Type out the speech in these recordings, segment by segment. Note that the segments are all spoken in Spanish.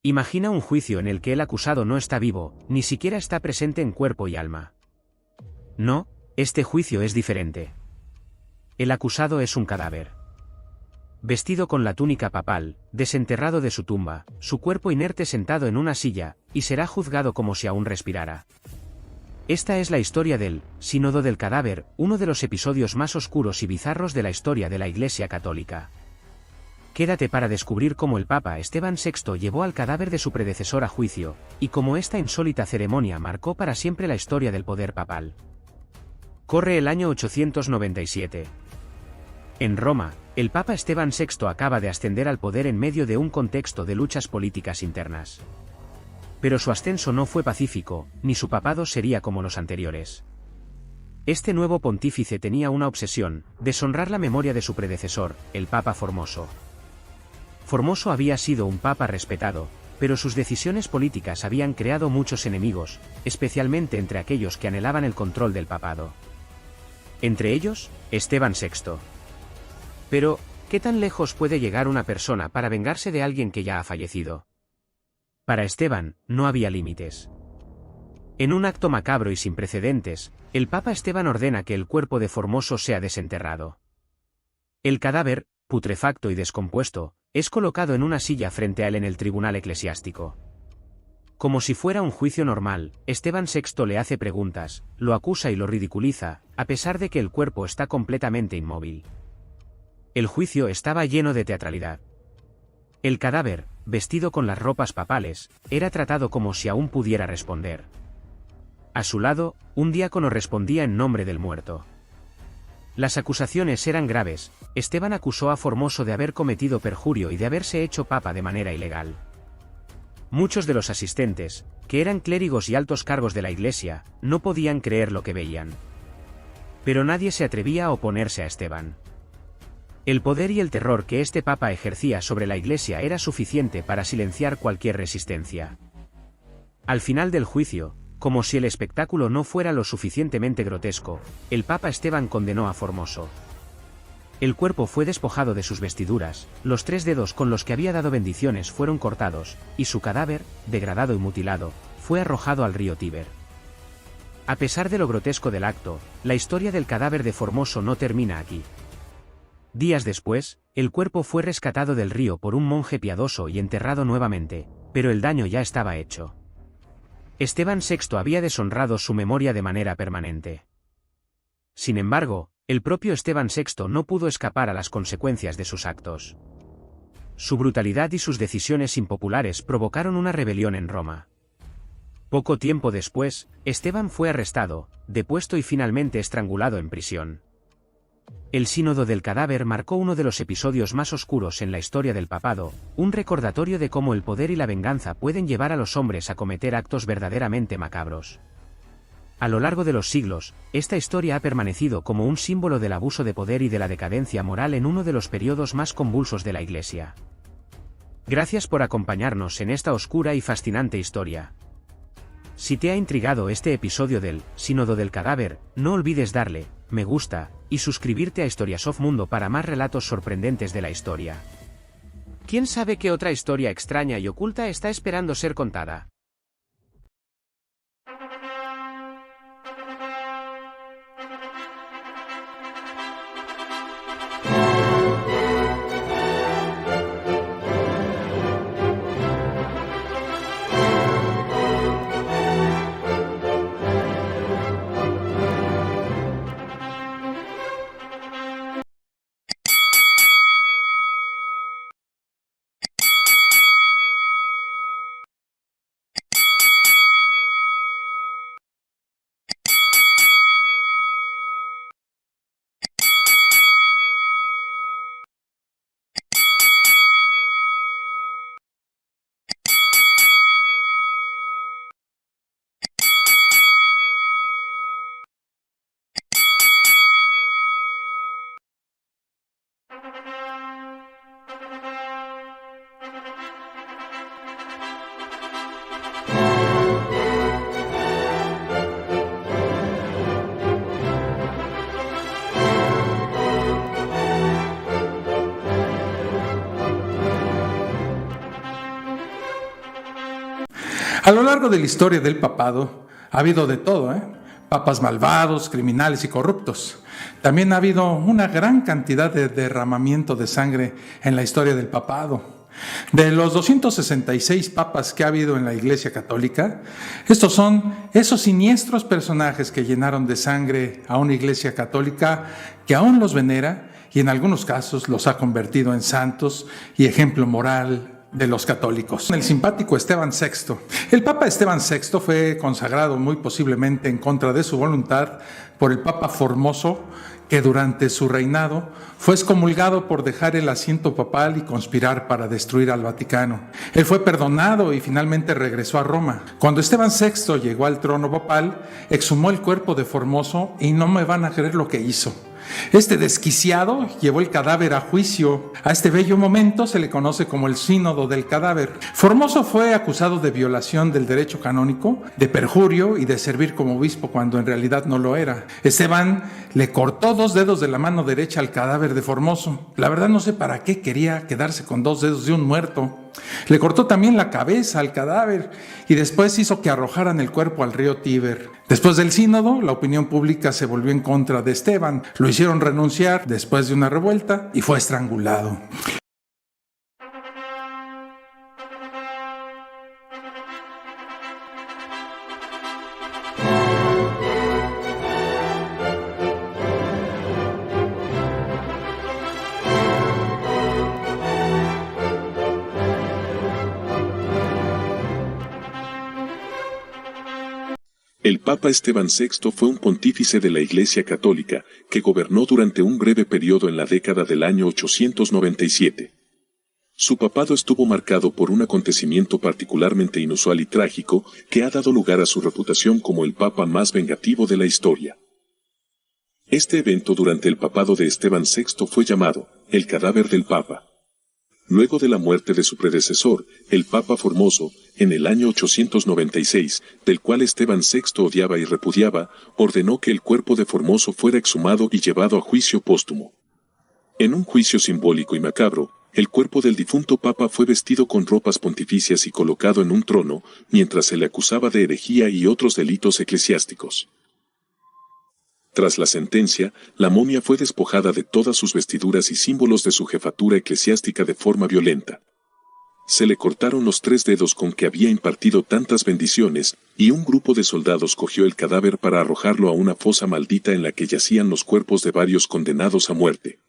Imagina un juicio en el que el acusado no está vivo, ni siquiera está presente en cuerpo y alma. No, este juicio es diferente. El acusado es un cadáver. Vestido con la túnica papal, desenterrado de su tumba, su cuerpo inerte sentado en una silla, y será juzgado como si aún respirara. Esta es la historia del Sínodo del Cadáver, uno de los episodios más oscuros y bizarros de la historia de la Iglesia Católica. Quédate para descubrir cómo el Papa Esteban VI llevó al cadáver de su predecesor a juicio, y cómo esta insólita ceremonia marcó para siempre la historia del poder papal. Corre el año 897. En Roma, el Papa Esteban VI acaba de ascender al poder en medio de un contexto de luchas políticas internas. Pero su ascenso no fue pacífico, ni su papado sería como los anteriores. Este nuevo pontífice tenía una obsesión: deshonrar la memoria de su predecesor, el Papa Formoso. Formoso había sido un papa respetado, pero sus decisiones políticas habían creado muchos enemigos, especialmente entre aquellos que anhelaban el control del papado. Entre ellos, Esteban VI. Pero, ¿qué tan lejos puede llegar una persona para vengarse de alguien que ya ha fallecido? Para Esteban, no había límites. En un acto macabro y sin precedentes, el Papa Esteban ordena que el cuerpo de Formoso sea desenterrado. El cadáver, putrefacto y descompuesto, es colocado en una silla frente a él en el tribunal eclesiástico. Como si fuera un juicio normal, Esteban VI le hace preguntas, lo acusa y lo ridiculiza, a pesar de que el cuerpo está completamente inmóvil. El juicio estaba lleno de teatralidad. El cadáver, vestido con las ropas papales, era tratado como si aún pudiera responder. A su lado, un diácono respondía en nombre del muerto. Las acusaciones eran graves. Esteban acusó a Formoso de haber cometido perjurio y de haberse hecho papa de manera ilegal. Muchos de los asistentes, que eran clérigos y altos cargos de la Iglesia, no podían creer lo que veían. Pero nadie se atrevía a oponerse a Esteban. El poder y el terror que este papa ejercía sobre la Iglesia era suficiente para silenciar cualquier resistencia. Al final del juicio, como si el espectáculo no fuera lo suficientemente grotesco, el Papa Esteban condenó a Formoso. El cuerpo fue despojado de sus vestiduras, los 3 dedos con los que había dado bendiciones fueron cortados, y su cadáver, degradado y mutilado, fue arrojado al río Tíber. A pesar de lo grotesco del acto, la historia del cadáver de Formoso no termina aquí. Días después, el cuerpo fue rescatado del río por un monje piadoso y enterrado nuevamente, pero el daño ya estaba hecho. Esteban VI había deshonrado su memoria de manera permanente. Sin embargo, el propio Esteban VI no pudo escapar a las consecuencias de sus actos. Su brutalidad y sus decisiones impopulares provocaron una rebelión en Roma. Poco tiempo después, Esteban fue arrestado, depuesto y finalmente estrangulado en prisión. El Sínodo del Cadáver marcó uno de los episodios más oscuros en la historia del papado, un recordatorio de cómo el poder y la venganza pueden llevar a los hombres a cometer actos verdaderamente macabros. A lo largo de los siglos, esta historia ha permanecido como un símbolo del abuso de poder y de la decadencia moral en uno de los periodos más convulsos de la Iglesia. Gracias por acompañarnos en esta oscura y fascinante historia. Si te ha intrigado este episodio del Sínodo del Cadáver, no olvides darle me gusta y suscribirte a Historiasoft Mundo para más relatos sorprendentes de la historia. ¿Quién sabe qué otra historia extraña y oculta está esperando ser contada? A lo largo de la historia del papado ha habido de todo, papas malvados, criminales y corruptos. También ha habido una gran cantidad de derramamiento de sangre en la historia del papado. De los 266 papas que ha habido en la Iglesia Católica, estos son esos siniestros personajes que llenaron de sangre a una Iglesia Católica que aún los venera y en algunos casos los ha convertido en santos y ejemplo moral de los católicos. El simpático Esteban VI. El Papa Esteban VI fue consagrado muy posiblemente en contra de su voluntad por el Papa Formoso, que durante su reinado fue excomulgado por dejar el asiento papal y conspirar para destruir al Vaticano. Él fue perdonado y finalmente regresó a Roma. Cuando Esteban VI llegó al trono papal, exhumó el cuerpo de Formoso y no me van a creer lo que hizo. Este desquiciado llevó el cadáver a juicio. A este bello momento se le conoce como el sínodo del cadáver. Formoso fue acusado de violación del derecho canónico, de perjurio y de servir como obispo cuando en realidad no lo era. Esteban le cortó 2 dedos de la mano derecha al cadáver de Formoso. La verdad no sé para qué quería quedarse con 2 dedos de un muerto. Le cortó también la cabeza al cadáver y después hizo que arrojaran el cuerpo al río Tíber. Después del sínodo, la opinión pública se volvió en contra de Esteban. Lo hicieron renunciar después de una revuelta y fue estrangulado. El Papa Esteban VI fue un pontífice de la Iglesia Católica, que gobernó durante un breve periodo en la década del año 897. Su papado estuvo marcado por un acontecimiento particularmente inusual y trágico, que ha dado lugar a su reputación como el Papa más vengativo de la historia. Este evento durante el papado de Esteban VI fue llamado el cadáver del Papa. Luego de la muerte de su predecesor, el Papa Formoso, en el año 896, del cual Esteban VI odiaba y repudiaba, ordenó que el cuerpo de Formoso fuera exhumado y llevado a juicio póstumo. En un juicio simbólico y macabro, el cuerpo del difunto Papa fue vestido con ropas pontificias y colocado en un trono, mientras se le acusaba de herejía y otros delitos eclesiásticos. Tras la sentencia, la momia fue despojada de todas sus vestiduras y símbolos de su jefatura eclesiástica de forma violenta. Se le cortaron los 3 dedos con que había impartido tantas bendiciones, y un grupo de soldados cogió el cadáver para arrojarlo a una fosa maldita en la que yacían los cuerpos de varios condenados a muerte.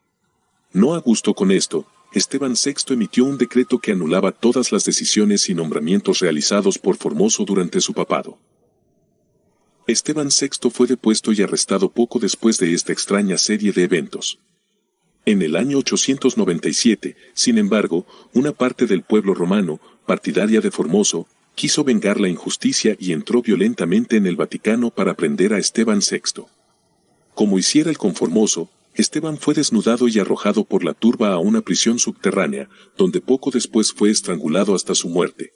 No a gusto con esto, Esteban VI emitió un decreto que anulaba todas las decisiones y nombramientos realizados por Formoso durante su papado. Esteban VI fue depuesto y arrestado poco después de esta extraña serie de eventos. En el año 897, sin embargo, una parte del pueblo romano, partidaria de Formoso, quiso vengar la injusticia y entró violentamente en el Vaticano para prender a Esteban VI. Como hiciera el con Formoso, Esteban fue desnudado y arrojado por la turba a una prisión subterránea, donde poco después fue estrangulado hasta su muerte.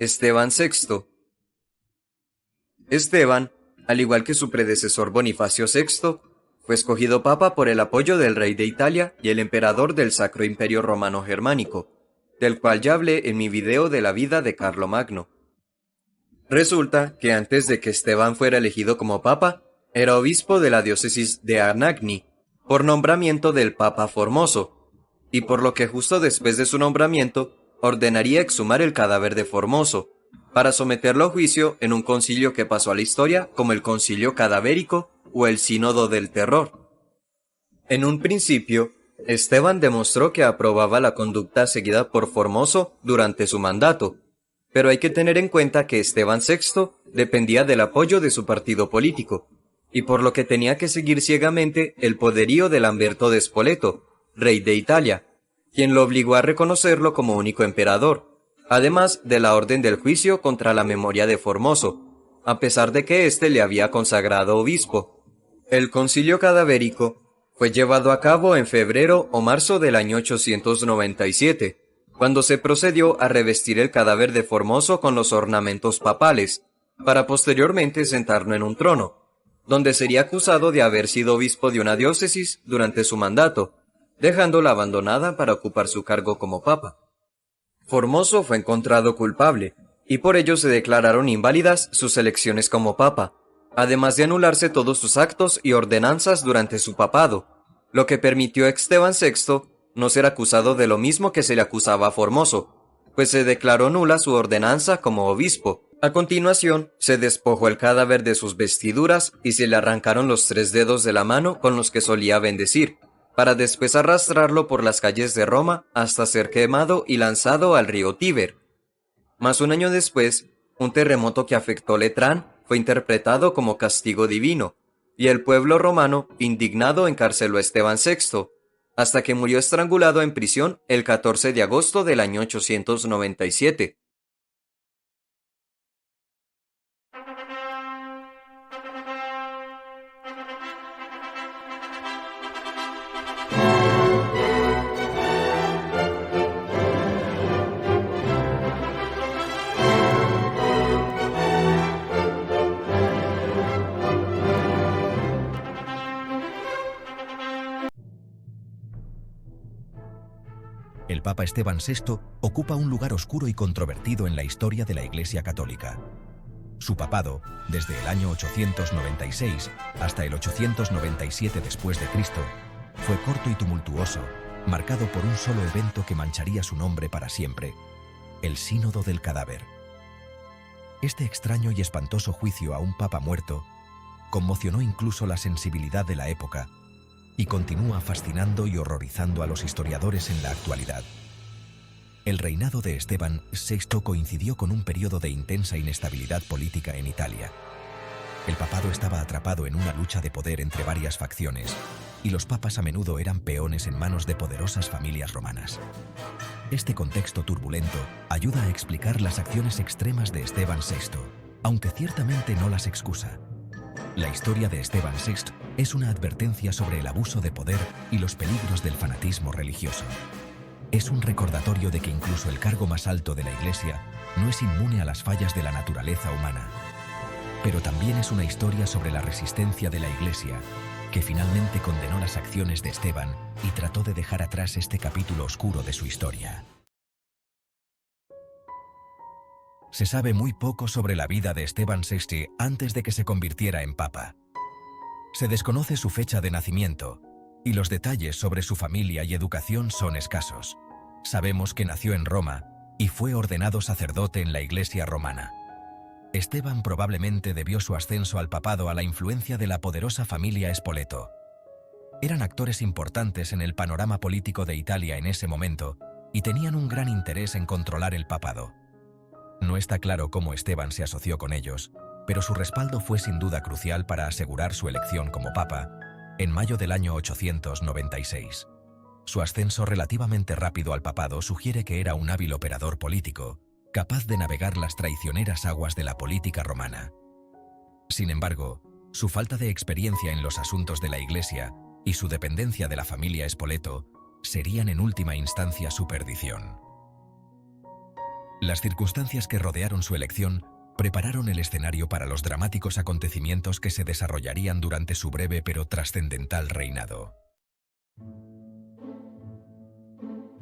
Esteban VI. Esteban, al igual que su predecesor Bonifacio VI, fue escogido papa por el apoyo del rey de Italia y el emperador del Sacro Imperio Romano Germánico, del cual ya hablé en mi video de la vida de Carlomagno. Resulta que antes de que Esteban fuera elegido como papa, era obispo de la diócesis de Anagni, por nombramiento del Papa Formoso, y por lo que justo después de su nombramiento, ordenaría exhumar el cadáver de Formoso, para someterlo a juicio en un concilio que pasó a la historia como el Concilio Cadavérico o el Sínodo del Terror. En un principio, Esteban demostró que aprobaba la conducta seguida por Formoso durante su mandato, pero hay que tener en cuenta que Esteban VI dependía del apoyo de su partido político, y por lo que tenía que seguir ciegamente el poderío de Lamberto de Spoleto, rey de Italia, quien lo obligó a reconocerlo como único emperador, además de la orden del juicio contra la memoria de Formoso, a pesar de que éste le había consagrado obispo. El concilio cadavérico fue llevado a cabo en febrero o marzo del año 897, cuando se procedió a revestir el cadáver de Formoso con los ornamentos papales, para posteriormente sentarlo en un trono, donde sería acusado de haber sido obispo de una diócesis durante su mandato, dejándola abandonada para ocupar su cargo como papa. Formoso fue encontrado culpable, y por ello se declararon inválidas sus elecciones como papa, además de anularse todos sus actos y ordenanzas durante su papado, lo que permitió a Esteban VI no ser acusado de lo mismo que se le acusaba a Formoso, pues se declaró nula su ordenanza como obispo. A continuación, se despojó el cadáver de sus vestiduras y se le arrancaron los 3 dedos de la mano con los que solía bendecir, para después arrastrarlo por las calles de Roma hasta ser quemado y lanzado al río Tíber. Más un año después, un terremoto que afectó Letrán fue interpretado como castigo divino, y el pueblo romano, indignado, encarceló a Esteban VI, hasta que murió estrangulado en prisión el 14 de agosto del año 897. El Papa Esteban VI ocupa un lugar oscuro y controvertido en la historia de la Iglesia Católica. Su papado, desde el año 896 hasta el 897 después de Cristo, fue corto y tumultuoso, marcado por un solo evento que mancharía su nombre para siempre: el Sínodo del Cadáver. Este extraño y espantoso juicio a un papa muerto conmocionó incluso la sensibilidad de la época y continúa fascinando y horrorizando a los historiadores en la actualidad. El reinado de Esteban VI coincidió con un periodo de intensa inestabilidad política en Italia. El papado estaba atrapado en una lucha de poder entre varias facciones, y los papas a menudo eran peones en manos de poderosas familias romanas. Este contexto turbulento ayuda a explicar las acciones extremas de Esteban VI, aunque ciertamente no las excusa. La historia de Esteban VI es una advertencia sobre el abuso de poder y los peligros del fanatismo religioso. Es un recordatorio de que incluso el cargo más alto de la Iglesia no es inmune a las fallas de la naturaleza humana. Pero también es una historia sobre la resistencia de la Iglesia, que finalmente condenó las acciones de Esteban y trató de dejar atrás este capítulo oscuro de su historia. Se sabe muy poco sobre la vida de Esteban VI antes de que se convirtiera en papa. Se desconoce su fecha de nacimiento, y los detalles sobre su familia y educación son escasos. Sabemos que nació en Roma y fue ordenado sacerdote en la Iglesia romana. Esteban probablemente debió su ascenso al papado a la influencia de la poderosa familia Spoleto. Eran actores importantes en el panorama político de Italia en ese momento y tenían un gran interés en controlar el papado. No está claro cómo Esteban se asoció con ellos, pero su respaldo fue sin duda crucial para asegurar su elección como papa en mayo del año 896. Su ascenso relativamente rápido al papado sugiere que era un hábil operador político, capaz de navegar las traicioneras aguas de la política romana. Sin embargo, su falta de experiencia en los asuntos de la Iglesia y su dependencia de la familia Spoleto serían en última instancia su perdición. Las circunstancias que rodearon su elección prepararon el escenario para los dramáticos acontecimientos que se desarrollarían durante su breve pero trascendental reinado.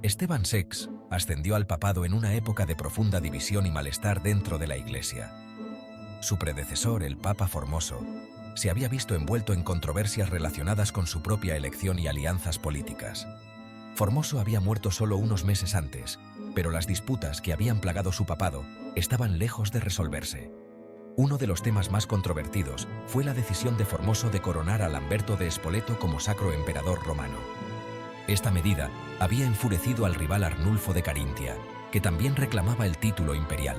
Esteban VI ascendió al papado en una época de profunda división y malestar dentro de la Iglesia. Su predecesor, el Papa Formoso, se había visto envuelto en controversias relacionadas con su propia elección y alianzas políticas. Formoso había muerto solo unos meses antes, pero las disputas que habían plagado su papado estaban lejos de resolverse. Uno de los temas más controvertidos fue la decisión de Formoso de coronar a Lamberto de Spoleto como sacro emperador romano. Esta medida había enfurecido al rival Arnulfo de Carintia, que también reclamaba el título imperial.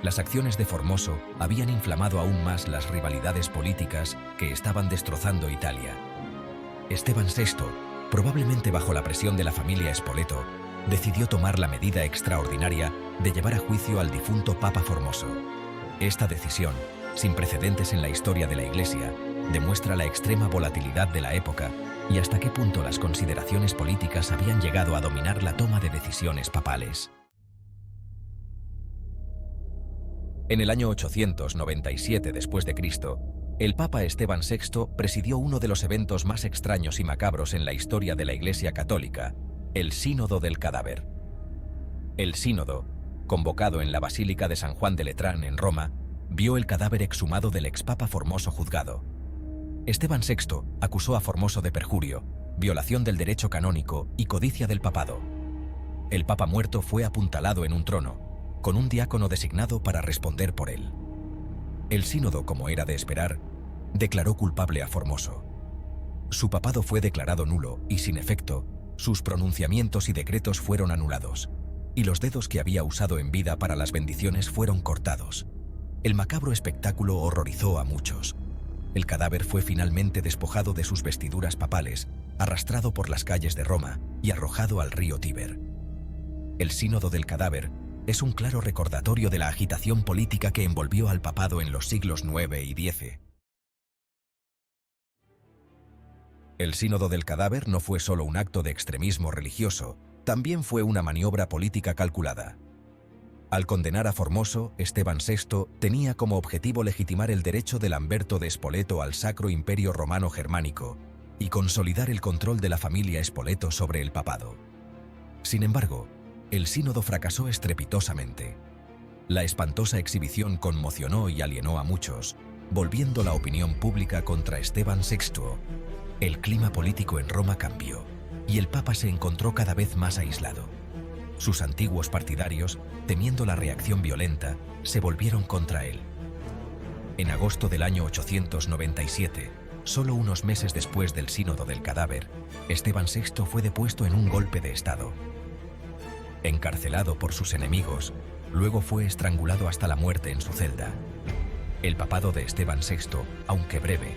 Las acciones de Formoso habían inflamado aún más las rivalidades políticas que estaban destrozando Italia. Esteban VI, probablemente bajo la presión de la familia Spoleto, decidió tomar la medida extraordinaria de llevar a juicio al difunto Papa Formoso. Esta decisión, sin precedentes en la historia de la Iglesia, demuestra la extrema volatilidad de la época y hasta qué punto las consideraciones políticas habían llegado a dominar la toma de decisiones papales. En el año 897 después de Cristo, el Papa Esteban VI presidió uno de los eventos más extraños y macabros en la historia de la Iglesia Católica, el Sínodo del Cadáver. El sínodo, convocado en la Basílica de San Juan de Letrán en Roma, vio el cadáver exhumado del expapa Formoso juzgado. Esteban VI acusó a Formoso de perjurio, violación del derecho canónico y codicia del papado. El papa muerto fue apuntalado en un trono, con un diácono designado para responder por él. El sínodo, como era de esperar, declaró culpable a Formoso. Su papado fue declarado nulo y, sin efecto, sus pronunciamientos y decretos fueron anulados, y los dedos que había usado en vida para las bendiciones fueron cortados. El macabro espectáculo horrorizó a muchos. El cadáver fue finalmente despojado de sus vestiduras papales, arrastrado por las calles de Roma y arrojado al río Tíber. El sínodo del cadáver es un claro recordatorio de la agitación política que envolvió al papado en los siglos IX y X. El sínodo del cadáver no fue solo un acto de extremismo religioso, también fue una maniobra política calculada. Al condenar a Formoso, Esteban VI tenía como objetivo legitimar el derecho de Lamberto de Spoleto al Sacro Imperio Romano Germánico y consolidar el control de la familia Spoleto sobre el papado. Sin embargo, el sínodo fracasó estrepitosamente. La espantosa exhibición conmocionó y alienó a muchos, volviendo la opinión pública contra Esteban VI. El clima político en Roma cambió, y el Papa se encontró cada vez más aislado. Sus antiguos partidarios, temiendo la reacción violenta, se volvieron contra él. En agosto del año 897, solo unos meses después del Sínodo del Cadáver, Esteban VI fue depuesto en un golpe de Estado. Encarcelado por sus enemigos, luego fue estrangulado hasta la muerte en su celda. El papado de Esteban VI, aunque breve,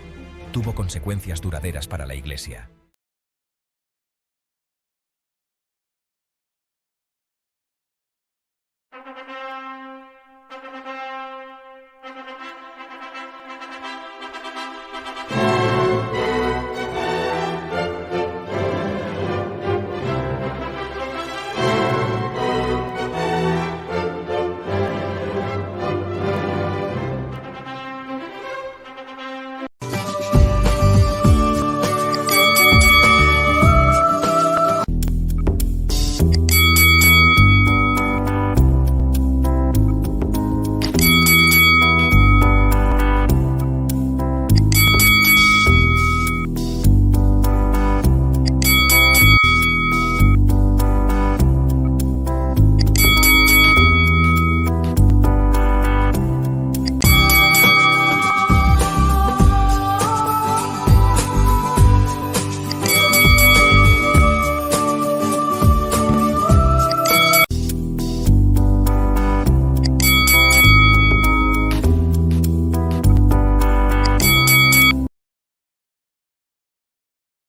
tuvo consecuencias duraderas para la Iglesia.